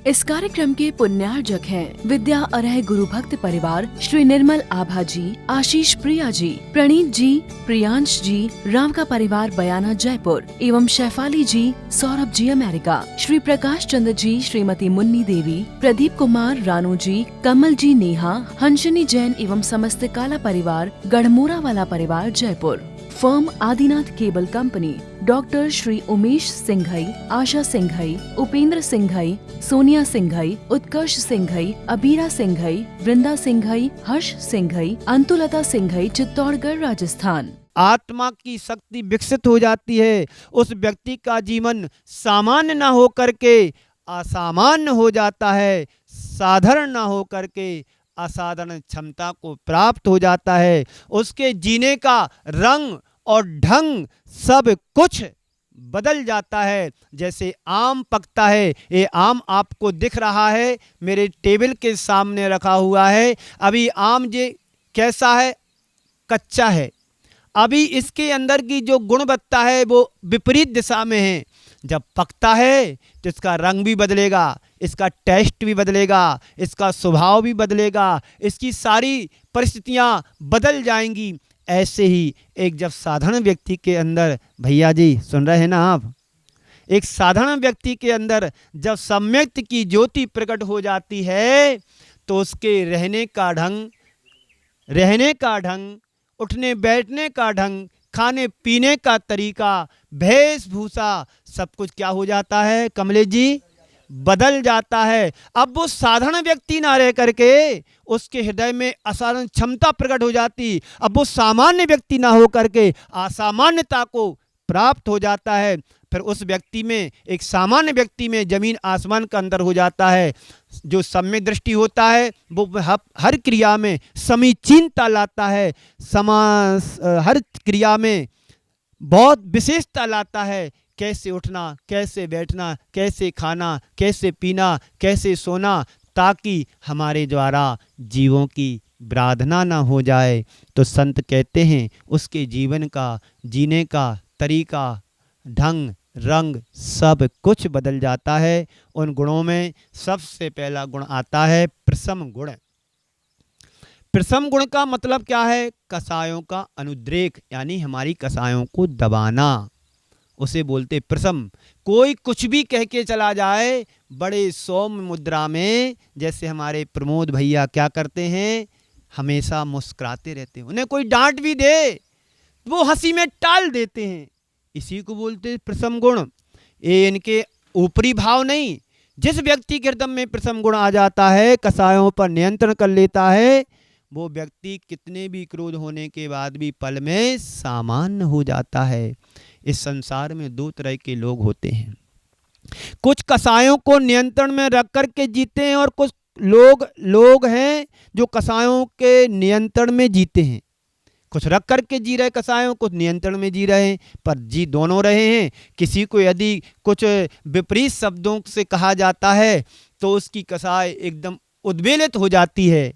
इस कार्यक्रम के पुण्यार्जक हैं विद्या अरह गुरु भक्त परिवार श्री निर्मल आभा जी, आशीष प्रिया जी, प्रणीत जी, प्रियांश जी, राम का परिवार बयाना जयपुर एवं शैफाली जी, सौरभ जी अमेरिका, श्री प्रकाश चंद्र जी, श्रीमती मुन्नी देवी, प्रदीप कुमार, रानू जी, कमल जी, नेहा, हंसनी जैन एवं समस्त काला परिवार, गढ़मोरा वाला परिवार Jaipur. Firm Adinath cable company, doctor Shri Umesh Singhai, Asha Singhai, Upendra Singhai, Sonia Singhai, Utkarsh Singhai, Abira Singhai, Vrinda Singhai, Harsh Singhai, Antulata Singhai, Chittorgarh Rajasthan. आत्मा की शक्ति विकसित हो जाती है। उस व्यक्ति का जीवन सामान्य न हो करके असामान्य हो जाता है, साधारण न हो करके असाधारण क्षमता को प्राप्त हो जाता है। उसके जीने का रंग और ढंग सब कुछ बदल जाता है। जैसे आम पकता है, ये आम आपको दिख रहा है, मेरे टेबल के सामने रखा हुआ है। अभी आम ये कैसा है? कच्चा है। अभी इसके अंदर की जो गुणवत्ता है वो विपरीत दिशा में है। जब पकता है तो इसका रंग भी बदलेगा, इसका टेस्ट भी बदलेगा, इसका स्वभाव भी बदलेगा, इसकी सारी परिस्थितियां बदल जाएंगी। ऐसे ही एक जब साधारण व्यक्ति के अंदर, भैया जी सुन रहे हैं ना आप, एक साधारण व्यक्ति के अंदर जब सम्यक्त की ज्योति प्रकट हो जाती है तो उसके रहने का ढंग, उठने बैठने का ढंग, खाने पीने का तरीका, वेशभूषा, सब कुछ क्या हो जाता है कमलेश जी? बदल जाता है। अब वो साधारण व्यक्ति ना रह करके उसके हृदय में असाधारण क्षमता प्रकट हो जाती। अब वो सामान्य व्यक्ति ना हो करके असामान्यता को प्राप्त हो जाता है। फिर उस व्यक्ति में, एक सामान्य व्यक्ति में जमीन आसमान का अंतर हो जाता है। जो सम्यक दृष्टि होता है वो हर क्रिया में समीचीनता लाता है, हर क्रिया में बहुत विशेषता लाता है। कैसे उठना, कैसे बैठना, कैसे खाना, कैसे पीना, कैसे सोना, ताकि हमारे द्वारा जीवों की आराधना ना हो जाए। तो संत कहते हैं उसके जीवन का, जीने का तरीका, ढंग, रंग सब कुछ बदल जाता है। उन गुणों में सबसे पहला गुण आता है प्रशम गुण। प्रशम गुण का मतलब क्या है? कसायों का अनुद्रेक, यानी हमारी कसायों को दबाना, उसे बोलते प्रशम। कोई कुछ भी कह के चला जाए बड़े सौम्य मुद्रा में, जैसे हमारे प्रमोद भैया क्या करते हैं, हमेशा मुस्कुराते रहते हैं। उन्हें कोई डांट भी दे वो हंसी में टाल देते हैं। इसी को बोलते प्रशम गुण। ये इनके ऊपरी भाव नहीं। जिस व्यक्ति के हृदय में प्रशम गुण आ जाता है, कसायों पर नियंत्रण कर लेता है, वो व्यक्ति कितने भी क्रोध होने के बाद भी पल में सामान्य हो जाता है। इस संसार में दो तरह के लोग होते हैं। कुछ कसायों को नियंत्रण में रख कर के जीते हैं और कुछ लोग हैं जो कसायों के नियंत्रण में जीते हैं। कुछ रख कर के जी रहे कसायों, कुछ नियंत्रण में जी रहे हैं, पर जी दोनों रहे हैं। किसी को यदि कुछ विपरीत शब्दों से कहा जाता है तो उसकी कसाय एकदम उद्वेलित हो जाती है,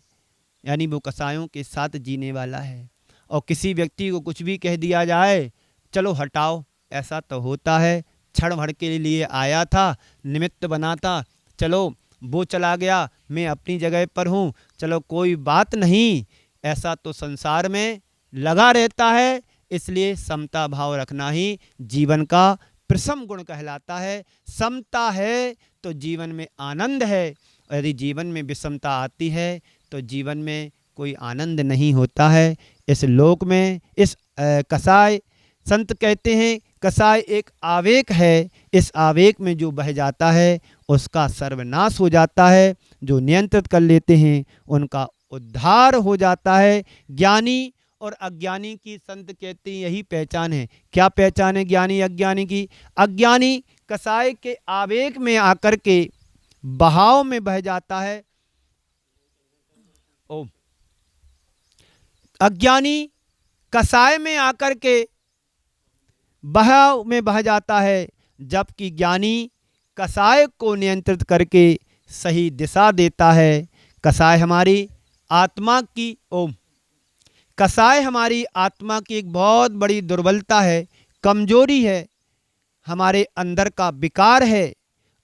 यानी वो कसायों के साथ जीने वाला है। और किसी व्यक्ति को कुछ भी कह दिया जाए, चलो हटाओ, ऐसा तो होता है, क्षण भर के लिए आया था, निमित्त बना था, चलो वो चला गया, मैं अपनी जगह पर हूँ, चलो कोई बात नहीं, ऐसा तो संसार में लगा रहता है। इसलिए समता भाव रखना ही जीवन का प्रशम गुण कहलाता है। समता है तो जीवन में आनंद है, और यदि जीवन में विषमता आती है तो जीवन में कोई आनंद नहीं होता है। इस लोक में इस कसाय, संत कहते हैं कसाय एक आवेग है। इस आवेग में जो बह जाता है उसका सर्वनाश हो जाता है। जो नियंत्रित कर लेते हैं उनका उद्धार हो जाता है। ज्ञानी और अज्ञानी की संत कहते हैं यही पहचान है। क्या पहचान है ज्ञानी अज्ञानी की? अज्ञानी कसाय के आवेग में आकर के बहाव में बह जाता है। अज्ञानी कसाय में आकर के बहाव में बह जाता है, जबकि ज्ञानी कसाय को नियंत्रित करके सही दिशा देता है। कसाय हमारी आत्मा की कसाय हमारी आत्मा की एक बहुत बड़ी दुर्बलता है, कमजोरी है, हमारे अंदर का विकार है।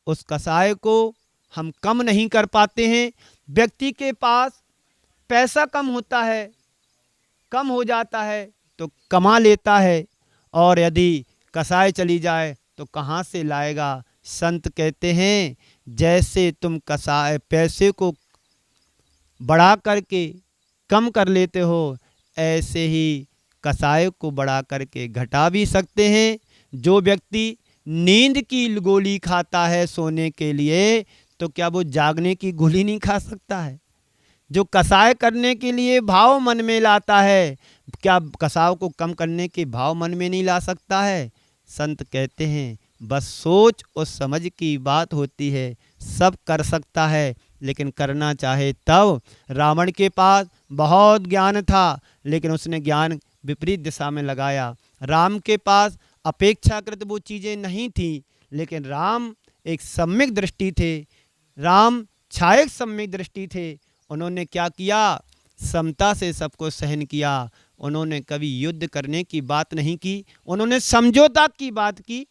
उस कसाय को हम कम नहीं कर पाते हैं। व्यक्ति के पास पैसा कम होता है, कम हो जाता है तो कमा लेता है, और यदि कसाय चली जाए तो कहाँ से लाएगा। संत कहते हैं जैसे तुम कसाय पैसे को बढ़ा करके कम कर लेते हो, ऐसे ही कसाय को बढ़ा करके घटा भी सकते हैं। जो व्यक्ति नींद की गोली खाता है सोने के लिए, तो क्या वो जागने की गोली नहीं खा सकता है। जो कसाय करने के लिए भाव मन में लाता है, क्या कसाव को कम करने के भाव मन में नहीं ला सकता है। संत कहते हैं बस सोच और समझ की बात होती है, सब कर सकता है, लेकिन करना चाहे तब। रावण के पास बहुत ज्ञान था, लेकिन उसने ज्ञान विपरीत दिशा में लगाया। राम के पास अपेक्षाकृत वो चीज़ें नहीं थी, लेकिन राम एक सम्यक दृष्टि थे, राम छायक सम्यक दृष्टि थे। उन्होंने क्या किया, समता से सबको सहन किया। उन्होंने कभी युद्ध करने की बात नहीं की, उन्होंने समझौता की बात की।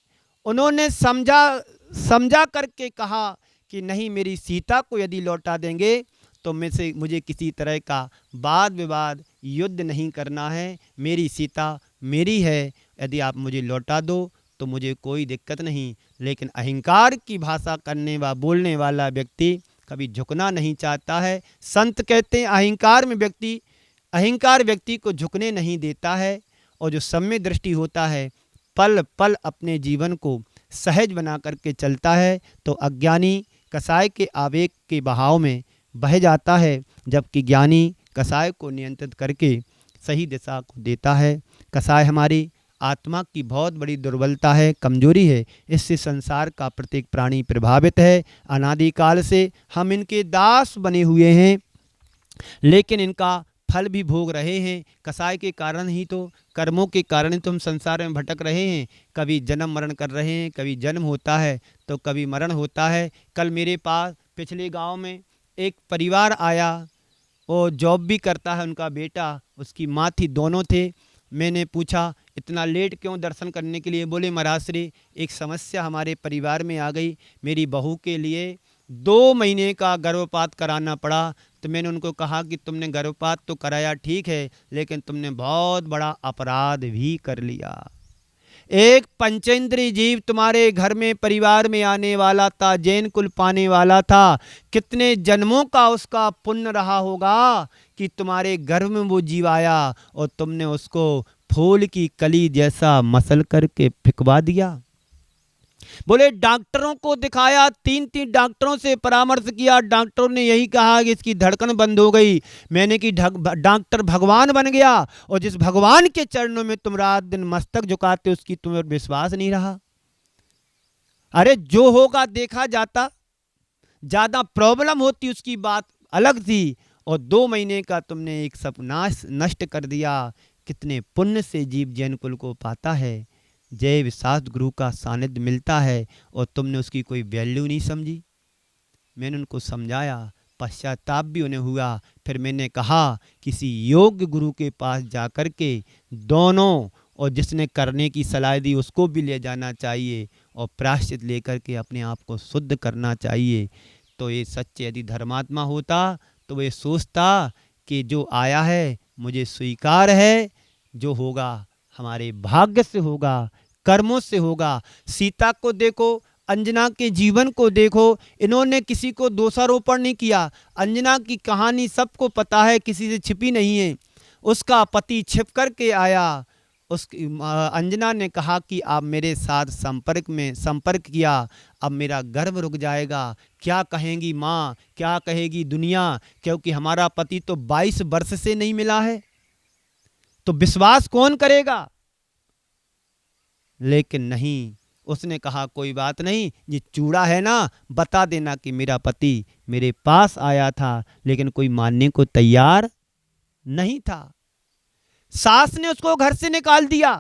उन्होंने समझा करके कहा कि नहीं, मेरी सीता को यदि लौटा देंगे तो मुझे किसी तरह का वाद विवाद युद्ध नहीं करना है। मेरी सीता मेरी है, यदि आप मुझे लौटा दो तो मुझे कोई दिक्कत नहीं। लेकिन अहंकार की भाषा करने व बोलने वाला व्यक्ति कभी झुकना नहीं चाहता है। संत कहते हैं अहंकार व्यक्ति को झुकने नहीं देता है। और जो सम्य दृष्टि होता है, पल पल अपने जीवन को सहज बना करके चलता है, तो अज्ञानी कसाय के आवेग के बहाव में बह जाता है, जबकि ज्ञानी कसाय को नियंत्रित करके सही दिशा को देता है। कसाय हमारी आत्मा की बहुत बड़ी दुर्बलता है, कमजोरी है। इससे संसार का प्रत्येक प्राणी प्रभावित है। अनादिकाल से हम इनके दास बने हुए हैं, लेकिन इनका फल भी भोग रहे हैं। कसाय के कारण ही तो, कर्मों के कारण ही तो हम संसार में भटक रहे हैं। कभी जन्म मरण कर रहे हैं, कभी जन्म होता है तो कभी मरण होता है। कल मेरे पास पिछले गांव में एक परिवार आया, वो जॉब भी करता है, उनका बेटा, उसकी माँ थी, दोनों थे। मैंने पूछा इतना लेट क्यों दर्शन करने के लिए। बोले महाराज श्री, एक समस्या हमारे परिवार में आ गई, मेरी बहू के लिए 2 महीने का गर्भपात कराना पड़ा। तो मैंने उनको कहा कि तुमने गर्भपात तो कराया ठीक है, लेकिन तुमने बहुत बड़ा अपराध भी कर लिया। एक पंचेंद्रिय जीव तुम्हारे घर में परिवार में आने वाला था, जैन कुल पाने वाला था। कितने जन्मों का उसका पुण्य रहा होगा कि तुम्हारे गर्भ में वो जीव आया और तुमने उसको फूल की कली जैसा मसल करके फिकवा दिया। बोले डॉक्टरों को दिखाया, 3 डॉक्टरों से परामर्श किया, डॉक्टरों ने यही कहा कि इसकी धड़कन बंद हो गई। मैंने कि डॉक्टर भगवान बन गया, और जिस भगवान के चरणों में तुम रात दिन मस्तक झुकाते उसकी तुम्हें विश्वास नहीं रहा। अरे जो होगा देखा जाता, ज्यादा प्रॉब्लम होती उसकी बात अलग थी, और 2 महीने का तुमने एक सपनाश नष्ट कर दिया। कितने पुण्य से जीव जैन कुल को पाता है, जय विश्वास गुरु का सानिध्य मिलता है, और तुमने उसकी कोई वैल्यू नहीं समझी। मैंने उनको समझाया, पश्चाताप भी उन्हें हुआ। फिर मैंने कहा किसी योग्य गुरु के पास जाकर के दोनों, और जिसने करने की सलाह दी उसको भी ले जाना चाहिए, और प्रायश्चित लेकर के अपने आप को शुद्ध करना चाहिए। तो ये सच्चे यदि धर्मात्मा होता तो वे सोचता कि जो आया है मुझे स्वीकार है, जो होगा हमारे भाग्य से होगा, कर्मों से होगा। सीता को देखो, अंजना के जीवन को देखो, इन्होंने किसी को दोषारोपण नहीं किया। अंजना की कहानी सबको पता है, किसी से छिपी नहीं है। उसका पति छिप करके आया, अंजना ने कहा कि आप मेरे साथ संपर्क किया, अब मेरा गर्भ रुक जाएगा। क्या कहेंगी माँ, क्या कहेगी दुनिया, क्योंकि हमारा पति तो 22 वर्ष से नहीं मिला है, तो विश्वास कौन करेगा। लेकिन नहीं, उसने कहा कोई बात नहीं, ये चूड़ा है ना, बता देना कि मेरा पति मेरे पास आया था, लेकिन कोई मानने को तैयार नहीं था। सास ने उसको घर से निकाल दिया,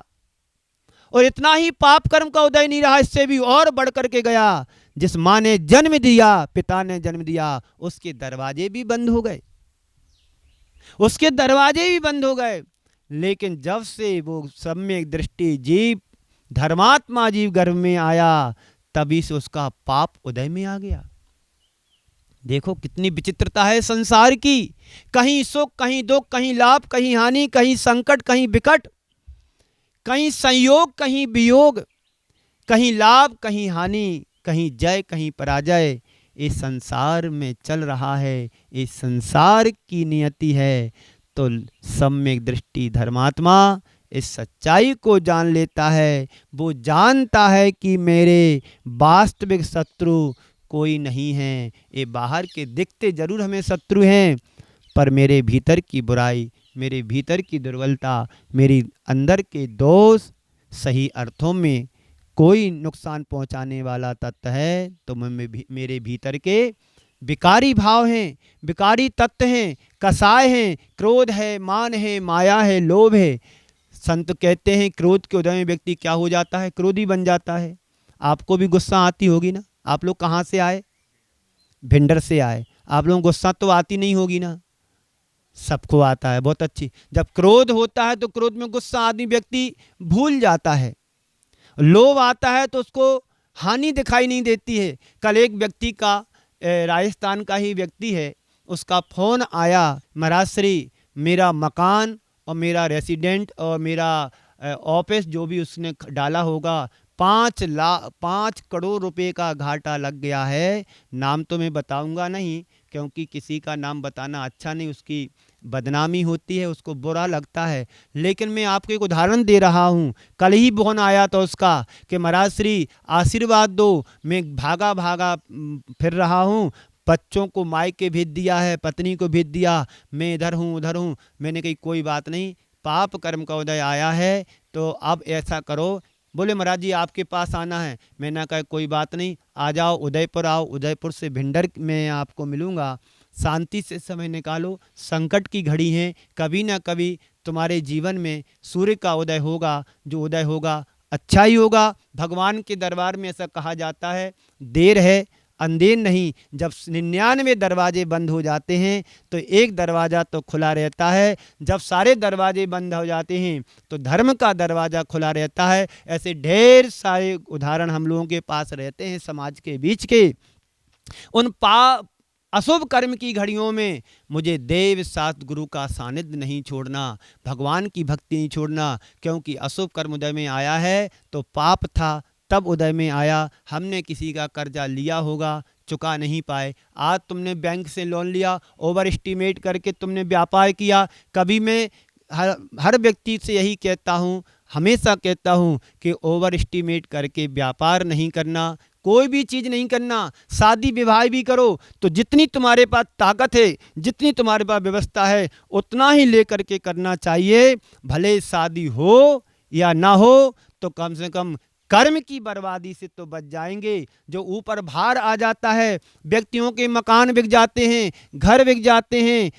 और इतना ही पाप कर्म का उदय नहीं रहा, इससे भी और बढ़ करके गया। जिस माँ ने जन्म दिया, पिता ने जन्म दिया, उसके दरवाजे भी बंद हो गए, उसके दरवाजे भी बंद हो गए। लेकिन जब से वो सम्यक दृष्टि जीव, धर्मात्मा जीव गर्भ में आया, तभी से उसका पाप उदय में आ गया। देखो कितनी विचित्रता है संसार की। कहीं सुख, कहीं दुख, कहीं लाभ, कहीं हानि, कहीं संकट, कहीं विकट, कहीं संयोग, कहीं वियोग, कहीं लाभ, कहीं हानि, कहीं जय, कहीं पराजय। इस संसार में चल रहा है, इस संसार की नियति है। तो सम्यक दृष्टि धर्मात्मा इस सच्चाई को जान लेता है। वो जानता है कि मेरे वास्तविक शत्रु कोई नहीं है। ये बाहर के दिखते जरूर हमें शत्रु हैं, पर मेरे भीतर की बुराई, मेरे भीतर की दुर्बलता, मेरी अंदर के दोष सही अर्थों में कोई नुकसान पहुंचाने वाला तत्व है तो मेरे भीतर के विकारी भाव हैं, विकारी तत्व हैं, कसाय हैं, क्रोध है, मान है, माया है, लोभ है। संत कहते हैं क्रोध के उदय में व्यक्ति क्या हो जाता है? क्रोधी बन जाता है। आपको भी गुस्सा आती होगी ना? आप लोग कहाँ से आए? भिंडर से आए। आप लोगों को गुस्सा तो आती नहीं होगी ना? सबको आता है। बहुत अच्छी। जब क्रोध होता है तो क्रोध में गुस्सा आदमी व्यक्ति भूल जाता है। लोभ आता है तो उसको हानि दिखाई नहीं देती है। कल एक व्यक्ति का, राजस्थान का ही व्यक्ति है, उसका फोन आया, महाराज श्री मेरा मकान और मेरा रेसिडेंट और मेरा ऑफिस जो भी उसने डाला होगा 5 करोड़ रुपए का घाटा लग गया है। नाम तो मैं बताऊंगा नहीं क्योंकि किसी का नाम बताना अच्छा नहीं, उसकी बदनामी होती है, उसको बुरा लगता है। लेकिन मैं आपको एक उदाहरण दे रहा हूँ। कल ही फोन आया था उसका कि महाराज श्री आशीर्वाद दो, मैं भागा भागा फिर रहा हूँ, बच्चों को मायके भेज दिया है, पत्नी को भेज दिया, मैं इधर हूँ उधर हूँ। मैंने कही कोई बात नहीं, पाप कर्म का उदय आया है तो अब ऐसा करो। बोले महाराज जी आपके पास आना है। मैंने कहा कोई बात नहीं, आ जाओ उदयपुर आओ, उदयपुर से भिंडर में आपको मिलूँगा। शांति से समय निकालो, संकट की घड़ी है, कभी ना कभी तुम्हारे जीवन में सूर्य का उदय होगा, जो उदय होगा अच्छा ही होगा। भगवान के दरबार में ऐसा कहा जाता है, देर है अंधेर नहीं। जब 99 दरवाजे बंद हो जाते हैं तो एक दरवाज़ा तो खुला रहता है। जब सारे दरवाजे बंद हो जाते हैं तो धर्म का दरवाज़ा खुला रहता है। ऐसे ढेर सारे उदाहरण हम लोगों के पास रहते हैं समाज के बीच के। उन अशुभ कर्म की घड़ियों में मुझे देव शास्त्र गुरु का सानिध्य नहीं छोड़ना, भगवान की भक्ति नहीं छोड़ना, क्योंकि अशुभ कर्म उदय में आया है तो पाप था तब उदय में आया। हमने किसी का कर्जा लिया होगा, चुका नहीं पाए। आज तुमने बैंक से लोन लिया, ओवर एस्टिमेट करके तुमने व्यापार किया। कभी मैं हर व्यक्ति से यही कहता हूँ, हमेशा कहता हूँ कि ओवर एस्टिमेट करके व्यापार नहीं करना, कोई भी चीज़ नहीं करना। शादी विवाह भी करो तो जितनी तुम्हारे पास ताकत है, जितनी तुम्हारे पास व्यवस्था है, उतना ही लेकर के करना चाहिए। भले शादी हो या ना हो तो कम से कम कर्म की बर्बादी से तो बच जाएंगे। जो ऊपर भार आ जाता है, व्यक्तियों के मकान बिक जाते हैं, घर बिक जाते हैं,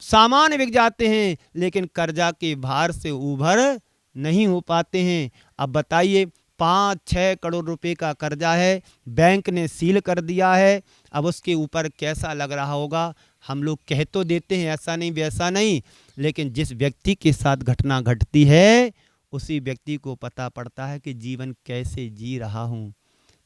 सामान बिक जाते हैं, लेकिन कर्जा के भार से उभर नहीं हो पाते हैं। अब बताइए 5-6 करोड़ रुपए का कर्जा है, बैंक ने सील कर दिया है, अब उसके ऊपर कैसा लग रहा होगा। हम लोग कह तो देते हैं ऐसा नहीं वैसा नहीं, लेकिन जिस व्यक्ति के साथ घटना घटती है उसी व्यक्ति को पता पड़ता है कि जीवन कैसे जी रहा हूँ।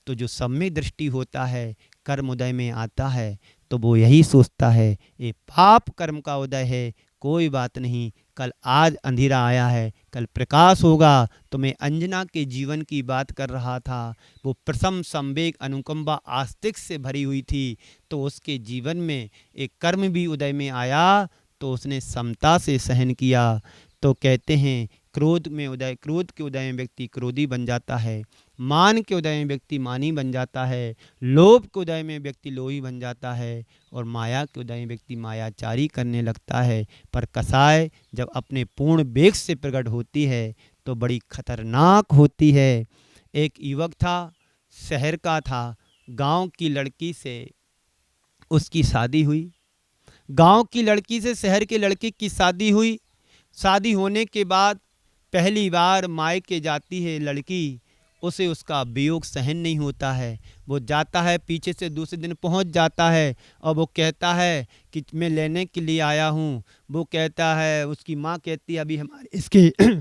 तो जो सम्यक दृष्टि होता है, कर्म उदय में आता है तो वो यही सोचता है ये पाप कर्म का उदय है, कोई बात नहीं, कल आज अंधेरा आया है, कल प्रकाश होगा। तो मैं अंजना के जीवन की बात कर रहा था। वो प्रथम संवेग अनुकंपा आस्तिक से भरी हुई थी, तो उसके जीवन में एक कर्म भी उदय में आया तो उसने समता से सहन किया। तो कहते हैं क्रोध के उदय में व्यक्ति क्रोधी बन जाता है, मान के उदय में व्यक्ति मानी बन जाता है, लोभ के उदय में व्यक्ति लोभी बन जाता है, और माया के उदय में व्यक्ति मायाचारी करने लगता है। पर कसाय जब अपने पूर्ण वेग से प्रकट होती है तो बड़ी खतरनाक होती है। एक युवक था, शहर का था, गांव की लड़की से उसकी शादी हुई। गांव की लड़की से शहर के लड़के की शादी हुई। शादी होने के बाद पहली बार मायके जाती है लड़की, उसे उसका वियोग सहन नहीं होता है। वो जाता है, पीछे से दूसरे दिन पहुंच जाता है और वो कहता है कि मैं लेने के लिए आया हूं। वो कहता है, उसकी माँ कहती है अभी हमारे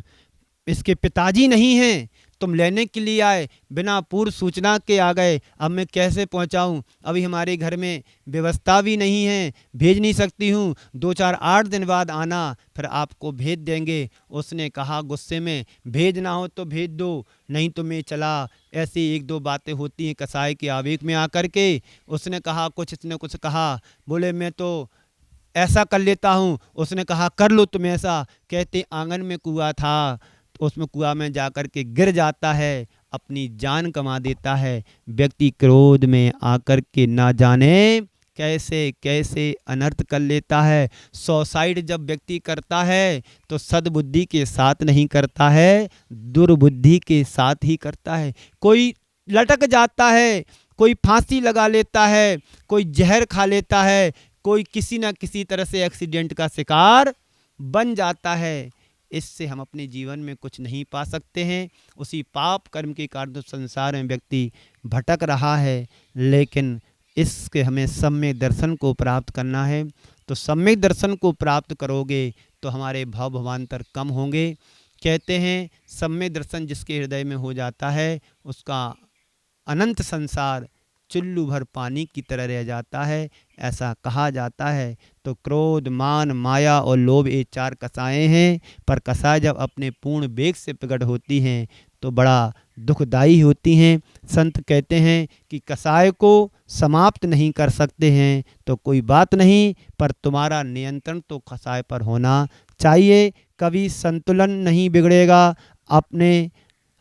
इसके पिताजी नहीं हैं, तुम लेने के लिए आए, बिना पूर्व सूचना के आ गए, अब मैं कैसे पहुंचाऊं? अभी हमारे घर में व्यवस्था भी नहीं है, भेज नहीं सकती हूं, 2-4-8 दिन बाद आना, फिर आपको भेज देंगे। उसने कहा गुस्से में, भेजना हो तो भेज दो, नहीं तो मैं चला। ऐसी 1-2 बातें होती हैं कसाई के आवेग में आकर के। उसने कहा कुछ, इसने कुछ कहा, बोले मैं तो ऐसा कर लेता हूँ। उसने कहा कर लो तुम ऐसा। कहते आंगन में कुआं था, तो उसमें कुआं में जाकर के गिर जाता है, अपनी जान गंवा देता है। व्यक्ति क्रोध में आकर के ना जाने कैसे कैसे अनर्थ कर लेता है। सुसाइड जब व्यक्ति करता है तो सद्बुद्धि के साथ नहीं करता है, दुर्बुद्धि के साथ ही करता है। कोई लटक जाता है, कोई फांसी लगा लेता है, कोई जहर खा लेता है, कोई किसी न किसी तरह से एक्सीडेंट का शिकार बन जाता है। इससे हम अपने जीवन में कुछ नहीं पा सकते हैं। उसी पाप कर्म के कारण तो संसार में व्यक्ति भटक रहा है। लेकिन इसके हमें सम्यक दर्शन को प्राप्त करना है। तो सम्यक दर्शन को प्राप्त करोगे तो हमारे भव भवांतर कम होंगे। कहते हैं सम्यक दर्शन जिसके हृदय में हो जाता है उसका अनंत संसार चुल्लू भर पानी की तरह रह जाता है, ऐसा कहा जाता है। तो क्रोध, मान, माया और लोभ ये 4 कसाएँ हैं, पर कसाएँ जब अपने पूर्ण वेग से प्रकट होती हैं तो बड़ा दुखदाई होती हैं। संत कहते हैं कि कसाय को समाप्त नहीं कर सकते हैं तो कोई बात नहीं, पर तुम्हारा नियंत्रण तो कसाय पर होना चाहिए। कभी संतुलन नहीं बिगड़ेगा।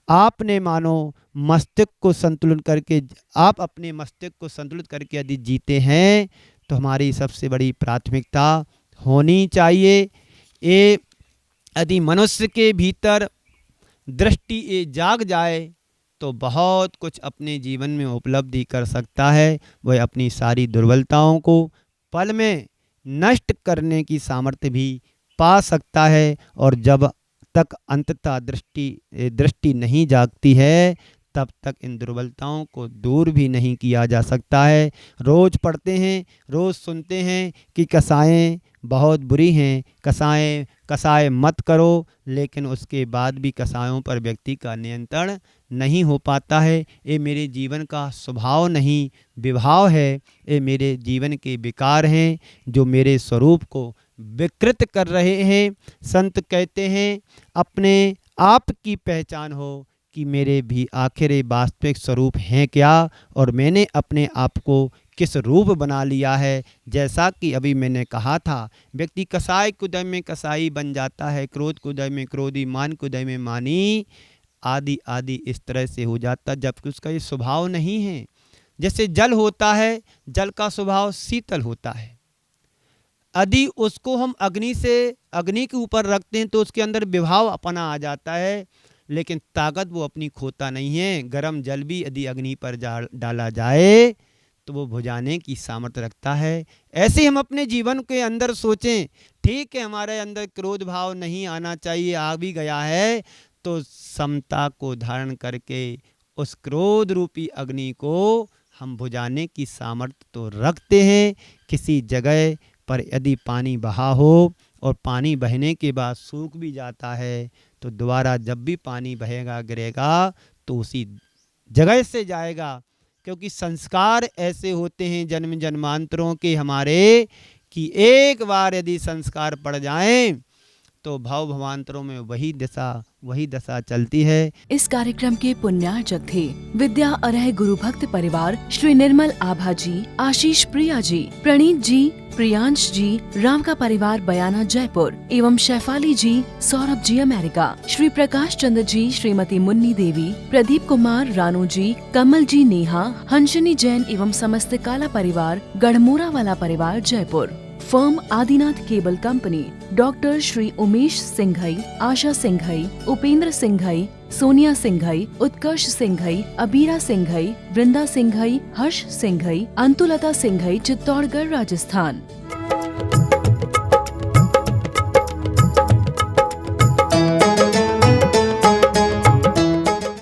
आपने मानो मस्तिष्क को संतुलन करके, आप अपने मस्तिष्क को संतुलित करके यदि जीते हैं तो हमारी सबसे बड़ी प्राथमिकता होनी चाहिए। ये यदि मनुष्य के भीतर दृष्टि ये जाग जाए तो बहुत कुछ अपने जीवन में उपलब्धि कर सकता है। वह अपनी सारी दुर्बलताओं को पल में नष्ट करने की सामर्थ्य भी पा सकता है। और जब तक अंततः दृष्टि नहीं जागती है तब तक इन दुर्बलताओं को दूर भी नहीं किया जा सकता है। रोज़ पढ़ते हैं, रोज़ सुनते हैं कि कसाएँ बहुत बुरी हैं, कसाय मत करो, लेकिन उसके बाद भी कसायों पर व्यक्ति का नियंत्रण नहीं हो पाता है। ये मेरे जीवन का स्वभाव नहीं विभाव है, ये मेरे जीवन के विकार हैं जो मेरे स्वरूप को विकृत कर रहे हैं। संत कहते हैं अपने आप की पहचान हो कि मेरे भी आखिर वास्तविक स्वरूप हैं क्या, और मैंने अपने आप को किस रूप बना लिया है। जैसा कि अभी मैंने कहा था, व्यक्ति कसाय कुदय में कसाई बन जाता है, क्रोध कुदय में क्रोधी, मान कुदय में मानी, आदि आदि इस तरह से हो जाता, जबकि उसका ये स्वभाव नहीं है। जैसे जल होता है, जल का स्वभाव शीतल होता है। यदि उसको हम अग्नि के ऊपर रखते हैं तो उसके अंदर विभाव अपना आ जाता है, लेकिन ताकत वो अपनी खोता नहीं है। गर्म जल भी यदि अग्नि पर डाला जाए तो वो बुझाने की सामर्थ्य रखता है। ऐसे हम अपने जीवन के अंदर सोचें, ठीक है हमारे अंदर क्रोध भाव नहीं आना चाहिए, आ भी गया है तो समता को धारण करके उस क्रोध रूपी अग्नि को हम बुझाने की सामर्थ्य तो रखते हैं। किसी जगह पर यदि पानी बहा हो और पानी बहने के बाद सूख भी जाता है तो दोबारा जब भी पानी बहेगा गिरेगा तो उसी जगह से जाएगा, क्योंकि संस्कार ऐसे होते हैं जन्म जन्मांतरों के हमारे कि एक बार यदि संस्कार पड़ जाएं तो भव भवांतरों में वही दशा चलती है। इस कार्यक्रम के पुण्यार्चक थे विद्या अरह गुरु भक्त परिवार श्री निर्मल आभा जी, आशीष प्रिया जी, प्रणीत जी, प्रियांश जी, राम का परिवार बयाना जयपुर एवं शैफाली जी, सौरभ जी अमेरिका, श्री प्रकाश चंद्र जी, श्रीमती मुन्नी देवी, प्रदीप कुमार, रानू जी, कमल जी, नेहा, हंसनी जैन एवं समस्त काला परिवार, गढ़मोरा वाला परिवार Jaipur. Firm Adinath cable company, doctor Shri Umesh Singhai, Asha Singhai, Upendra Singhai, Sonia Singhai, Utkarsh Singhai, Abira Singhai, Vrinda Singhai, Harsh Singhai, Antulata Singhai, Chittorgarh Rajasthan.